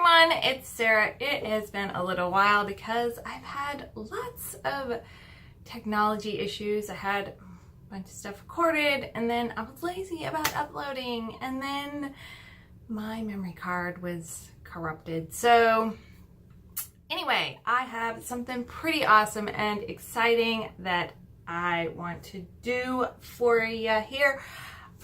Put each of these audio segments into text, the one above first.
everyone, it's Sarah. It has been a little while because I've had lots of technology issues. I had a bunch of stuff recorded and then I was lazy about uploading and then my memory card was corrupted. So anyway, I have something pretty awesome and exciting that I want to do for you here.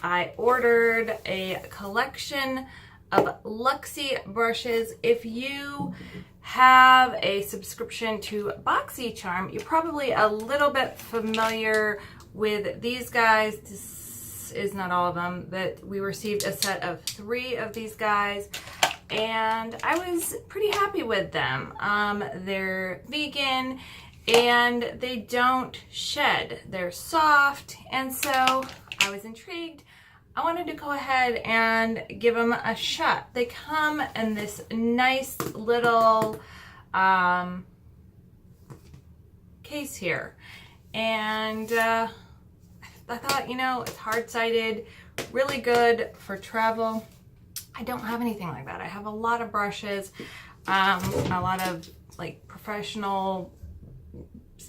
I ordered a collection of Luxie brushes. If you have a subscription to BoxyCharm, you're probably a little bit familiar with these guys. This is not all of them, but we received a set of 3 of these guys and I was pretty happy with them. They're vegan and they don't shed. They're soft, and so I was intrigued. I wanted to go ahead and give them a shot. They come in this nice little case here. And I thought, you know, it's hard-sided, really good for travel. I don't have anything like that. I have a lot of brushes, a lot of like professional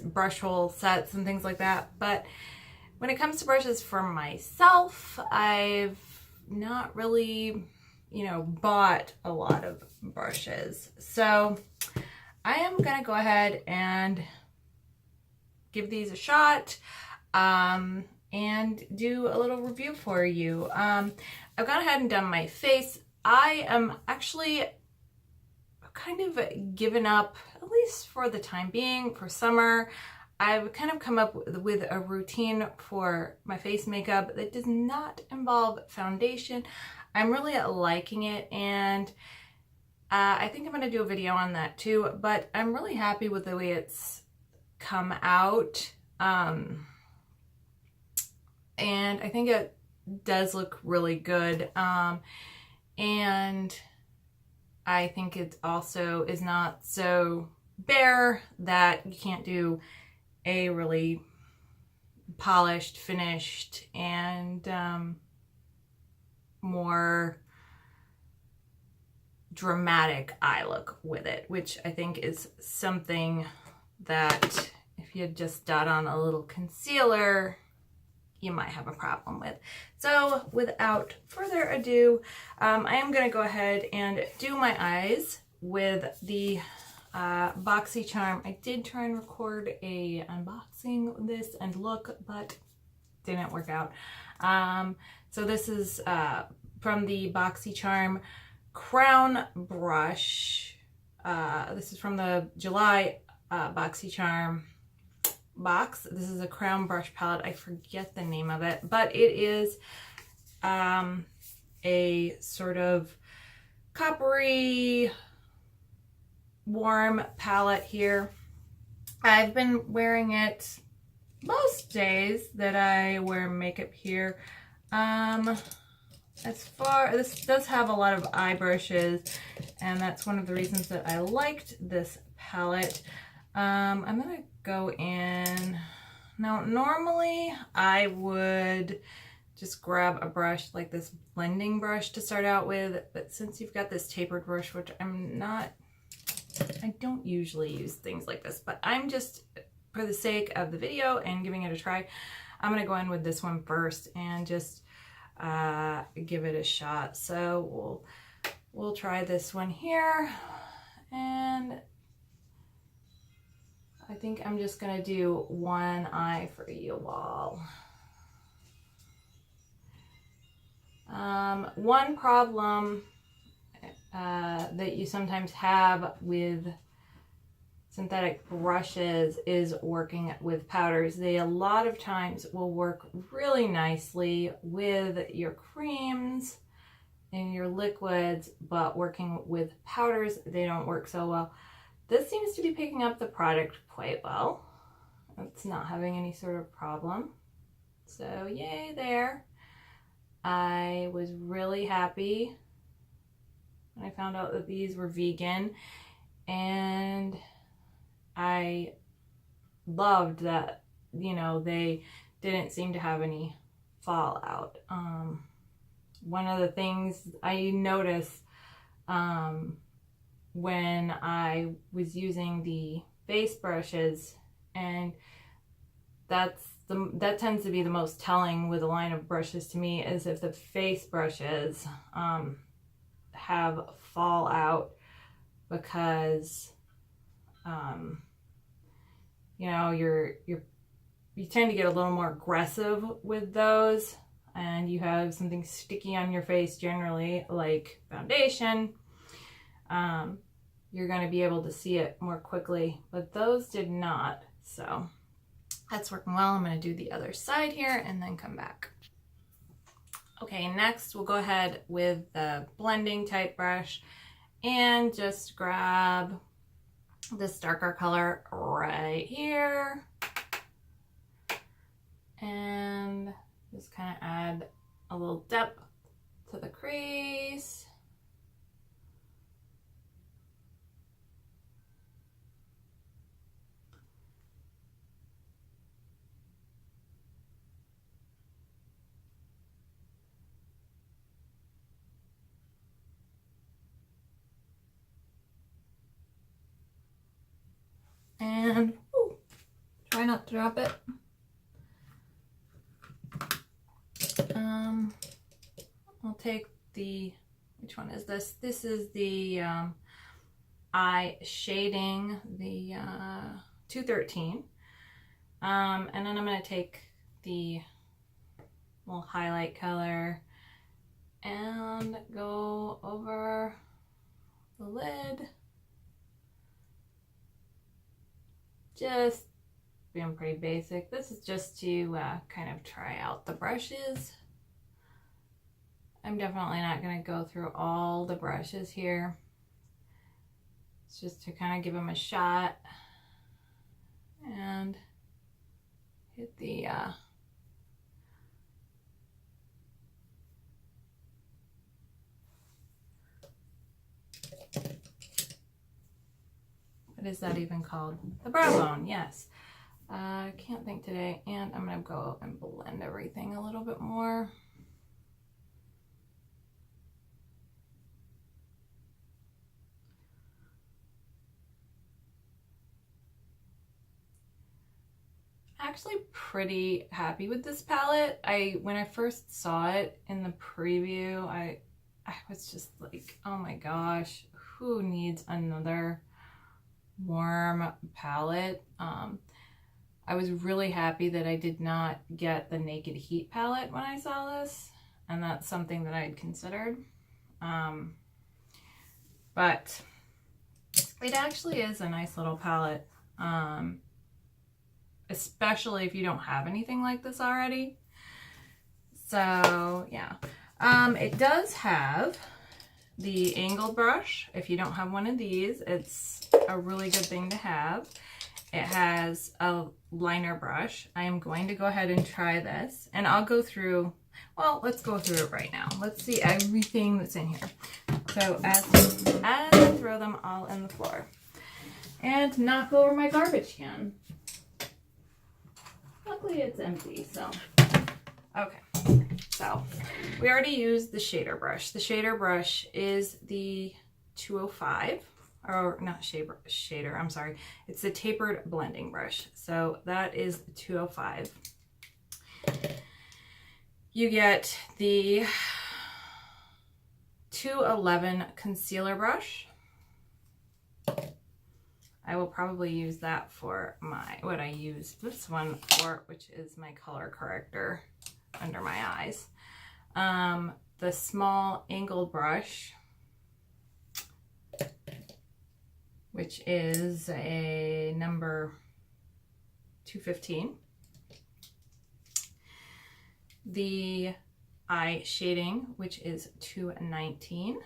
brush hole sets and things like that. But when it comes to brushes for myself, I've not really, bought a lot of brushes. So I am going to go ahead and give these a shot and do a little review for you. I've gone ahead and done my face. I am actually kind of given up, at least for the time being, for summer. I've kind of come up with a routine for my face makeup that does not involve foundation. I'm really liking it, and I think I'm going to do a video on that too, but I'm really happy with the way it's come out. And I think it does look really good. And I think it also is not so bare that you can't do a really polished, finished, and more dramatic eye look with it, which I think is something that if you just dot on a little concealer, you might have a problem with. So without further ado, I am going to go ahead and do my eyes with the BoxyCharm. I did try and record a unboxing of this and look, but didn't work out. So this is from the BoxyCharm Crown Brush. This is from the July BoxyCharm box. This is a crown brush palette. I forget the name of it, but it is a sort of coppery warm palette here. I've been wearing it most days that I wear makeup here. This does have a lot of eye brushes, and that's one of the reasons that I liked this palette. I'm gonna go in. Now, normally I would just grab a brush like this blending brush to start out with, but since you've got this tapered brush, which I don't usually use things like this, but I'm just, for the sake of the video and giving it a try, I'm gonna go in with this one first and just give it a shot. So we'll try this one here, and I think I'm just gonna do one eye for you all. One problem that you sometimes have with synthetic brushes is working with powders. They a lot of times will work really nicely with your creams and your liquids, but working with powders, they don't work so well. This seems to be picking up the product quite well. It's not having any sort of problem. So yay there. I was really happy when I found out that these were vegan, and I loved that, they didn't seem to have any fallout. One of the things I noticed when I was using the base brushes, and that tends to be the most telling with a line of brushes to me, is if the face brushes have fallout, because you know, you tend to get a little more aggressive with those, and you have something sticky on your face generally, like foundation, you're going to be able to see it more quickly, but those did not. So that's working well. I'm going to do the other side here and then come back. Okay, next we'll go ahead with the blending type brush and just grab this darker color right here and just kind of add a little depth to the crease. And try not to drop it. I'll take the, which one is this? This is the eye shading, the 213. And then I'm going to take the little highlight color and go over the lid. Just being pretty basic. This is just to kind of try out the brushes. I'm definitely not going to go through all the brushes here. It's just to kind of give them a shot and hit the what is that even called? The brow bone, yes. I can't think today, and I'm going to go and blend everything a little bit more. Actually pretty happy with this palette. When I first saw it in the preview, I was just like, oh my gosh, who needs another warm palette? I was really happy that I did not get the Naked Heat palette when I saw this, and that's something that I had considered. But it actually is a nice little palette, especially if you don't have anything like this already. So yeah, it does have the angled brush. If you don't have one of these, it's a really good thing to have. It has a liner brush. I am going to go ahead and try this, and I'll go through, well, let's go through it right now. Let's see everything that's in here. So as I throw them all in the floor and knock over my garbage can. Luckily it's empty, so. Okay, so we already used the shader brush. The shader brush is the 205. Or not shader, I'm sorry. It's the tapered blending brush. So that is 205. You get the 211 concealer brush. I will probably use that for what I use this one for, which is my color corrector under my eyes. The small angled brush, which is a number 215. The eye shading, which is 219.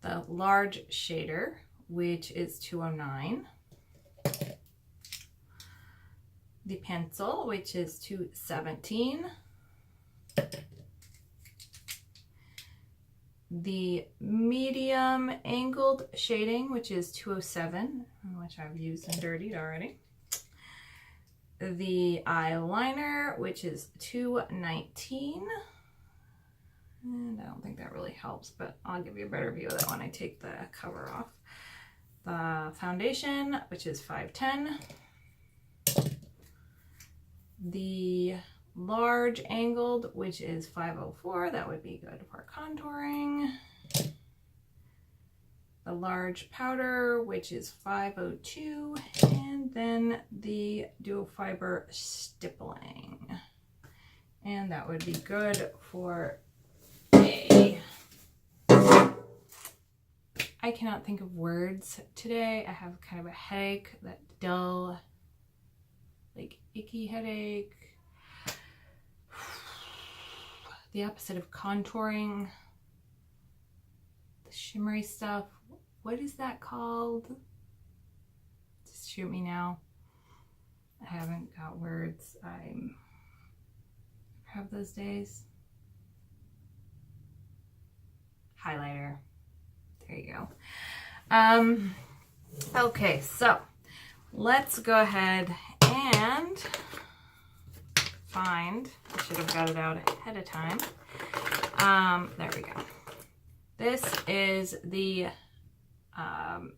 The large shader, which is 209. The pencil, which is 217. The medium angled shading, which is 207, which I've used and dirtied already. The eyeliner, which is 219. And I don't think that really helps, but I'll give you a better view of that when I take the cover off. The foundation, which is 510. The large angled, which is 504. That would be good for contouring. The large powder, which is 502. And then the dual fiber stippling. And that would be good for I cannot think of words today. I have kind of a headache, that dull, like icky headache. The opposite of contouring. The shimmery stuff. What is that called? Just shoot me now. I haven't got words. I have those days. Highlighter. There you go. Okay, so let's go ahead and find, I should have got it out ahead of time. There we go. This is the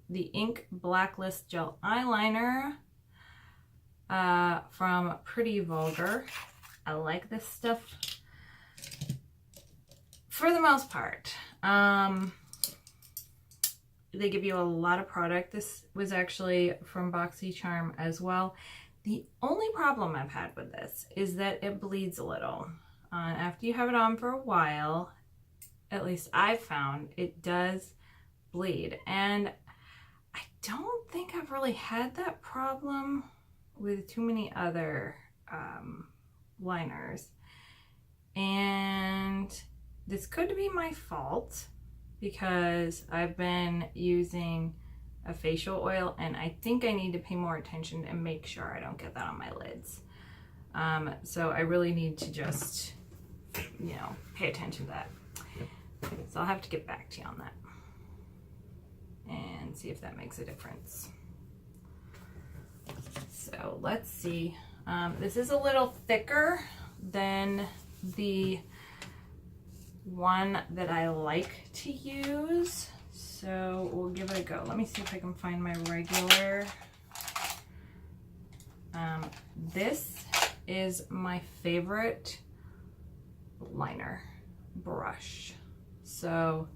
Ink Blacklist Gel Eyeliner from Pretty Vulgar. I like this stuff for the most part. They give you a lot of product. This was actually from BoxyCharm as well. The only problem I've had with this is that it bleeds a little. After you have it on for a while, at least I've found, it does bleed. And I don't think I've really had that problem with too many other liners. And this could be my fault because I've been using a facial oil, and I think I need to pay more attention and make sure I don't get that on my lids. So I really need to just, you know, pay attention to that. So I'll have to get back to you on that and see if that makes a difference. So let's see. This is a little thicker than the one that I like to use, so we'll give it a go. Let me see if I can find my regular. This is my favorite liner brush, so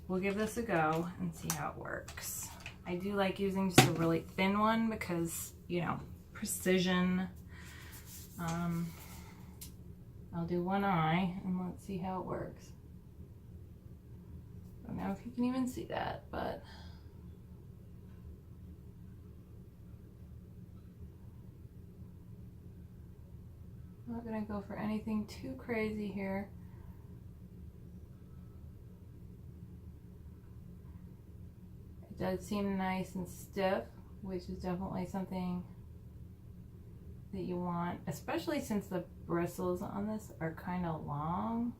we'll give this a go and see how it works. I do like using just a really thin one because, you know, precision. I'll do one eye and let's see how it works. I don't know if you can even see that, but I'm not gonna go for anything too crazy here. It does seem nice and stiff, which is definitely something that you want, especially since the bristles on this are kind of long.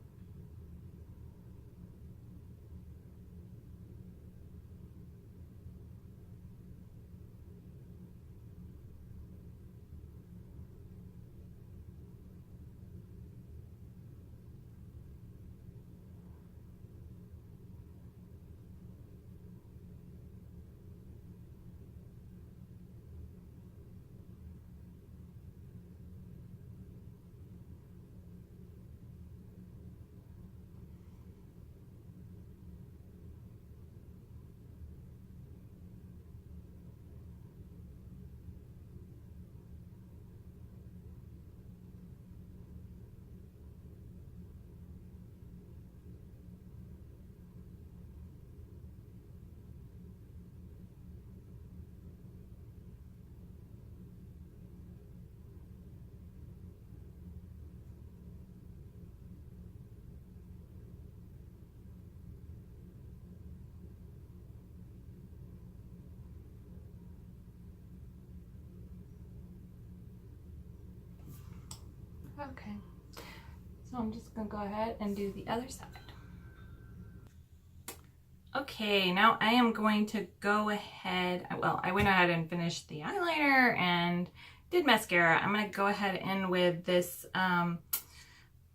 Okay, so I'm just gonna go ahead and do the other side. Okay, now I am going to go ahead, well, I went ahead and finished the eyeliner and did mascara. I'm gonna go ahead in with this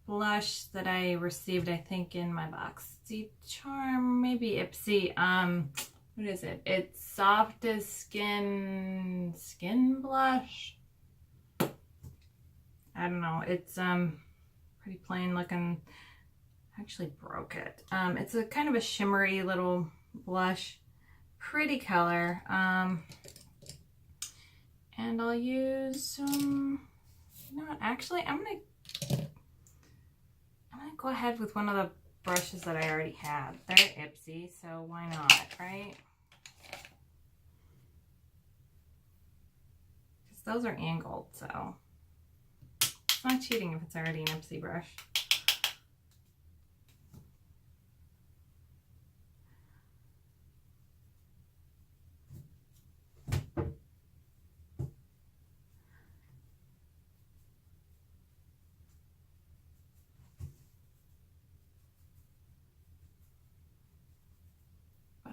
blush that I received, I think, in my Boxy Charm, maybe Ipsy. What is it? It's Soft as Skin blush. I don't know. It's pretty plain looking. I actually broke it. It's a kind of a shimmery little blush. Pretty color. And I'll use some, you know what, actually I'm gonna go ahead with one of the brushes that I already have. They're Ipsy, so why not, right? Because those are angled, so it's not cheating if it's already an Ipsy brush.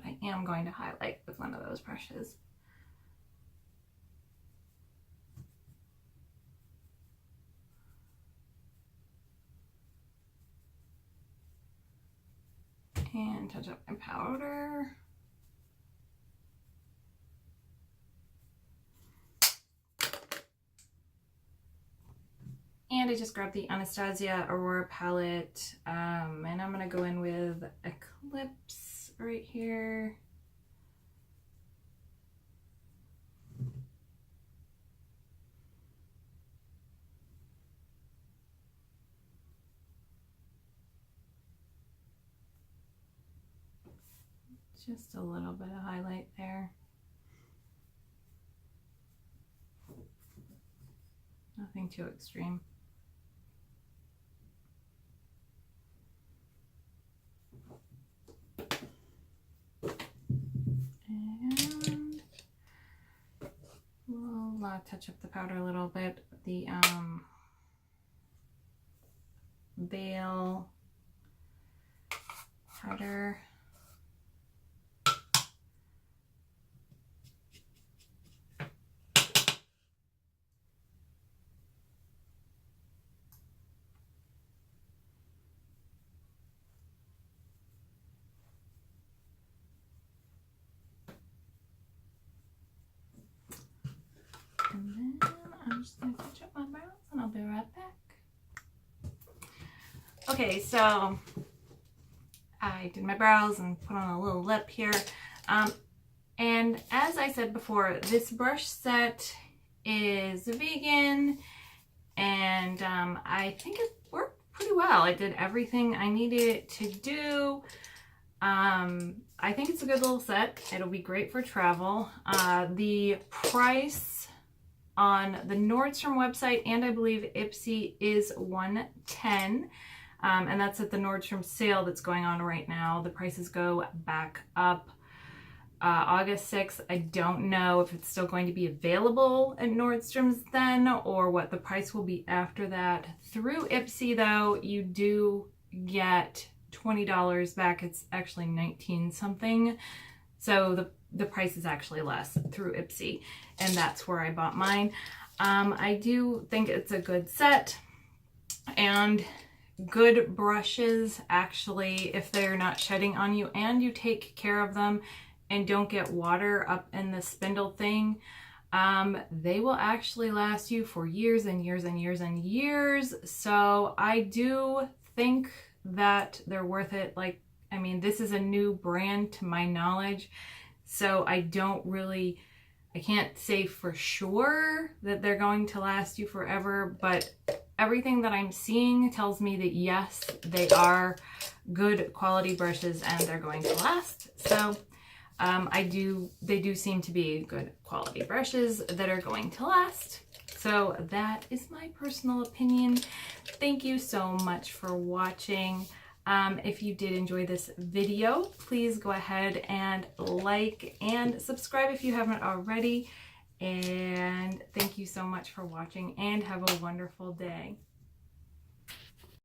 I am going to highlight with one of those brushes. And touch up my powder. And I just grabbed the Anastasia Aurora palette, and I'm gonna go in with Eclipse right here. Just a little bit of highlight there. Nothing too extreme. And we'll touch up the powder a little bit. The Veil powder. And then I'm just going to touch up my brows and I'll be right back. Okay, so I did my brows and put on a little lip here. And as I said before, this brush set is vegan and I think it worked pretty well. It did everything I needed it to do. I think it's a good little set. It'll be great for travel. The price on the Nordstrom website and I believe Ipsy is $110, and that's at the Nordstrom sale that's going on right now. The prices go back up August 6th. I don't know if it's still going to be available at Nordstrom's then or what the price will be after that. Through Ipsy though, you do get $20 back. It's actually 19 something. So the price is actually less through Ipsy, and that's where I bought mine. I do think it's a good set and good brushes, actually, if they're not shedding on you and you take care of them and don't get water up in the spindle thing, they will actually last you for years and years and years and years. So I do think that they're worth it. Like, I mean, this is a new brand to my knowledge, so I can't say for sure that they're going to last you forever, but everything that I'm seeing tells me that yes, they are good quality brushes and they're going to last. So they do seem to be good quality brushes that are going to last. So that is my personal opinion. Thank you so much for watching. If you did enjoy this video, please go ahead and like and subscribe if you haven't already. And thank you so much for watching and have a wonderful day.